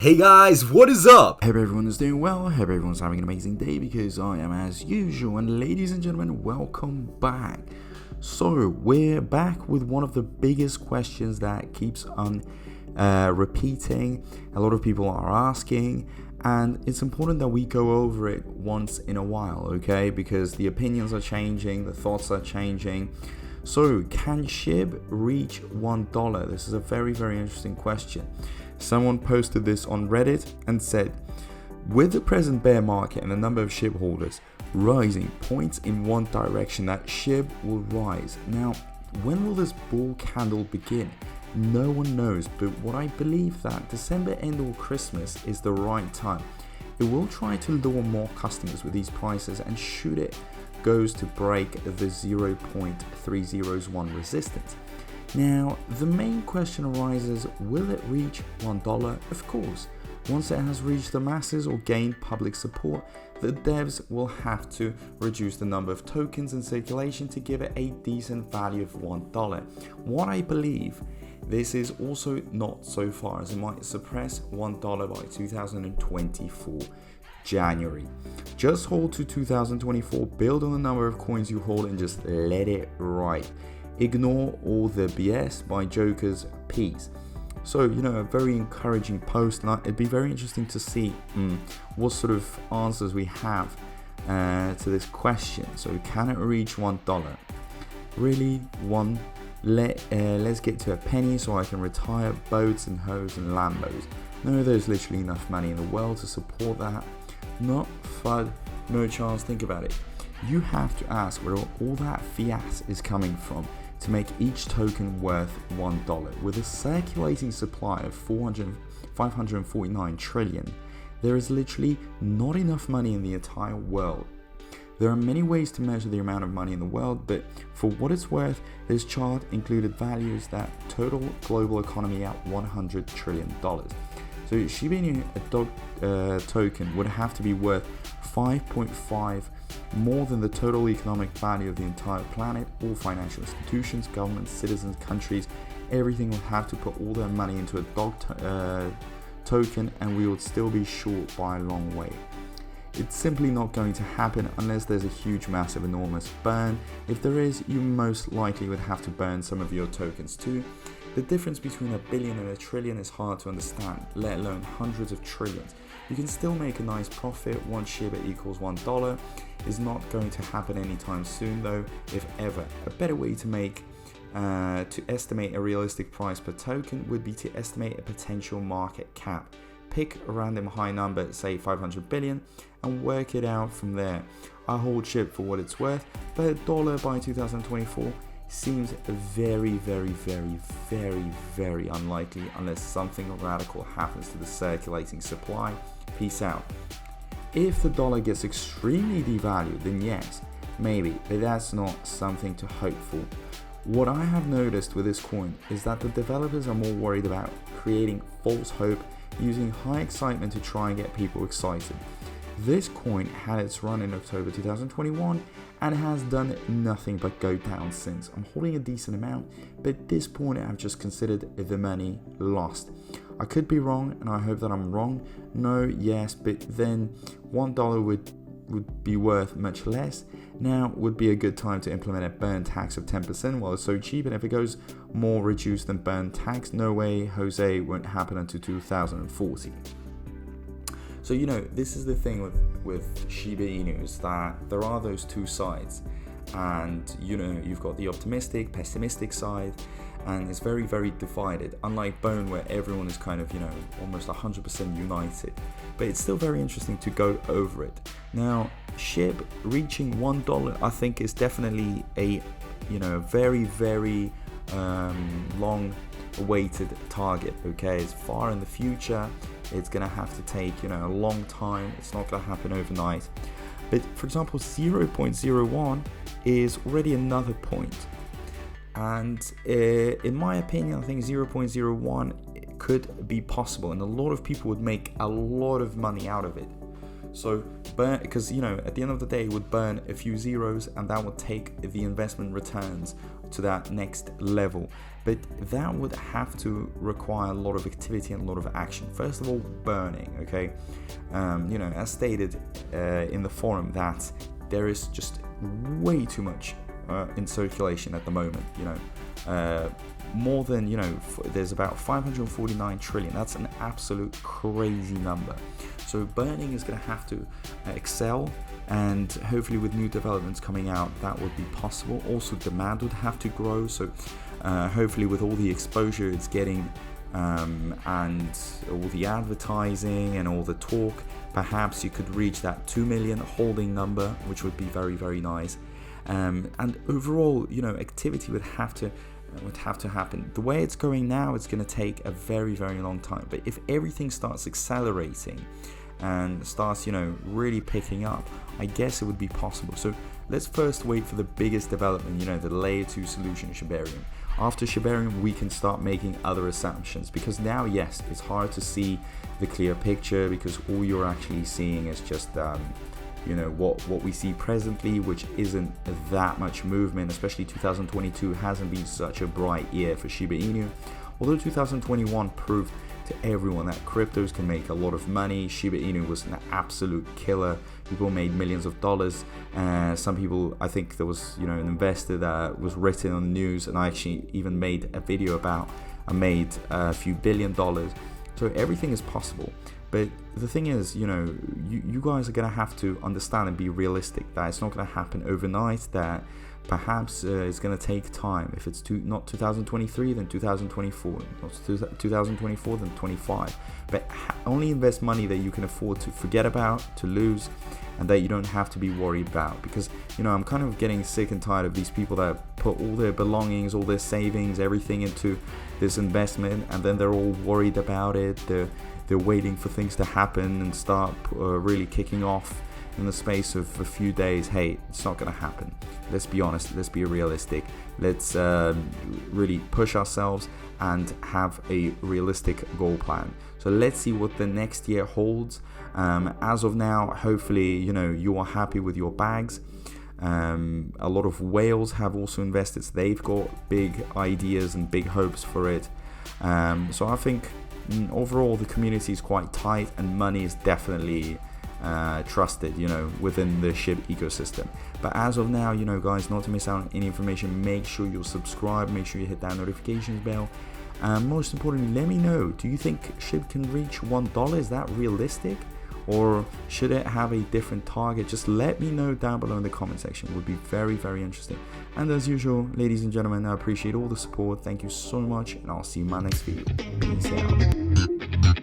Hey guys, what is up? Hope everyone is doing well, hope everyone's having an amazing day because I am as usual. And ladies and gentlemen, welcome back. So we're back with one of the biggest questions that keeps on repeating. A lot of people are asking, and it's important that we go over it once in a while, okay? Because the opinions are changing, the thoughts are changing. So can Shib reach $1? This is a very, very interesting question. Someone posted this on Reddit and said, with the present bear market and the number of SHIB holders rising points in one direction that SHIB will rise. Now, when will this bull candle begin? No one knows, but what I believe that December end or Christmas is the right time. It will try to lure more customers with these prices, and should it goes to break the 0.301 resistance. Now, the main question arises, will it reach $1? Of course. Once it has reached the masses or gained public support, the devs will have to reduce the number of tokens in circulation to give it a decent value of $1. What I believe, this is also not so far, as it might suppress $1 by 2024 January. Just hold to 2024, build on the number of coins you hold, and just let it ride. Ignore all the BS by Joker's piece. So, a very encouraging post, and it'd be very interesting to see what sort of answers we have to this question. So, can it reach $1? Really, let's get to a penny so I can retire boats and hoes and Lambos. No, there's literally enough money in the world to support that. Not FUD, no chance. Think about it. You have to ask where all that fiat is coming from to make each token worth $1. With a circulating supply of 549 trillion, there is literally not enough money in the entire world. There are many ways to measure the amount of money in the world, but for what it's worth, this chart included values that total global economy at $100 trillion. So Shiba Inu, a token, would have to be worth 5.5 more than the total economic value of the entire planet. All financial institutions, governments, citizens, countries, everything will have to put all their money into a token, and we would still be short by a long way. It's simply not going to happen unless there's a huge, massive, enormous burn. If there is, you most likely would have to burn some of your tokens too. The difference between a billion and a trillion is hard to understand, let alone hundreds of trillions. You can still make a nice profit once Shiba equals $1. Is not going to happen anytime soon though, if ever. A better way to estimate a realistic price per token would be to estimate a potential market cap. Pick a random high number, say 500 billion, and work it out from there. I hold Shib for what it's worth, but $1 by 2024 seems very, very, very, very, very unlikely unless something radical happens to the circulating supply. Peace out. If the dollar gets extremely devalued, then yes, maybe, but that's not something to hope for. What I have noticed with this coin is that the developers are more worried about creating false hope, using high excitement to try and get people excited. This coin had its run in October 2021 and has done nothing but go down since. I'm holding a decent amount, but at this point I've just considered the money lost. I could be wrong, and I hope that I'm wrong. No, yes, but then $1 would be worth much less. Now would be a good time to implement a burn tax of 10% while it's so cheap, and if it goes more reduced than burn tax, no way, Jose, won't happen until 2040. So this is the thing with Shiba Inu, is that there are those two sides, and you've got the optimistic, pessimistic side, and it's very, very divided, unlike Bone where everyone is kind of almost 100% united. But it's still very interesting to go over it. Now Shib reaching $1, I think, is definitely a very, very long awaited target. Okay, it's far in the future. It's gonna have to take a long time. It's not gonna happen overnight. But for example, 0.01 is already another point, and in my opinion, I think 0.01 could be possible, and a lot of people would make a lot of money out of it. So because at the end of the day, it would burn a few zeros, and that would take the investment returns to that next level. But that would have to require a lot of activity and a lot of action. First of all, burning, okay? As stated in the forum, that there is just way too much in circulation at the moment, more than, there's about 549 trillion. That's an absolute crazy number. So burning is going to have to excel, and hopefully with new developments coming out, that would be possible. Also, demand would have to grow. So hopefully with all the exposure it's getting and all the advertising and all the talk, perhaps you could reach that 2 million holding number, which would be very, very nice. And overall, activity would have to happen. The way it's going now, it's going to take a very, very long time. But if everything starts accelerating and starts, really picking up, I guess it would be possible. So let's first wait for the biggest development, the layer 2 solution, Shibarium. After Shibarium, we can start making other assumptions, because now, yes, it's hard to see the clear picture, because all you're actually seeing is just what we see presently, which isn't that much movement. Especially 2022 hasn't been such a bright year for Shiba Inu, although 2021 proved to everyone that cryptos can make a lot of money. Shiba Inu was an absolute killer. People made millions of dollars. Some people, I think there was an investor that was written on the news, and I actually even made a video about, I made a few $1 billion. So everything is possible. But the thing is, you guys are going to have to understand and be realistic that it's not going to happen overnight, that perhaps it's going to take time. If it's not 2023, then 2024. Not 2024, then 25. But only invest money that you can afford to forget about, to lose, and that you don't have to be worried about. Because, I'm kind of getting sick and tired of these people that put all their belongings, all their savings, everything into this investment, and then they're all worried about it. They're waiting for things to happen and start really kicking off in the space of a few days. Hey, it's not going to happen. Let's be honest. Let's be realistic. Let's really push ourselves and have a realistic goal plan. So let's see what the next year holds. As of now, hopefully, you are happy with your bags. A lot of whales have also invested. So they've got big ideas and big hopes for it. So I think overall the community is quite tight, and money is definitely trusted, within the Shib ecosystem. But as of now, guys, not to miss out on any information, make sure you're subscribed, make sure you hit that notifications bell. Most importantly, let me know, do you think Shib can reach $1? Is that realistic, or should it have a different target? Just let me know down below in the comment section. It would be very, very interesting. And as usual, ladies and gentlemen, I appreciate all the support. Thank you so much, and I'll see you in my next video. Peace out.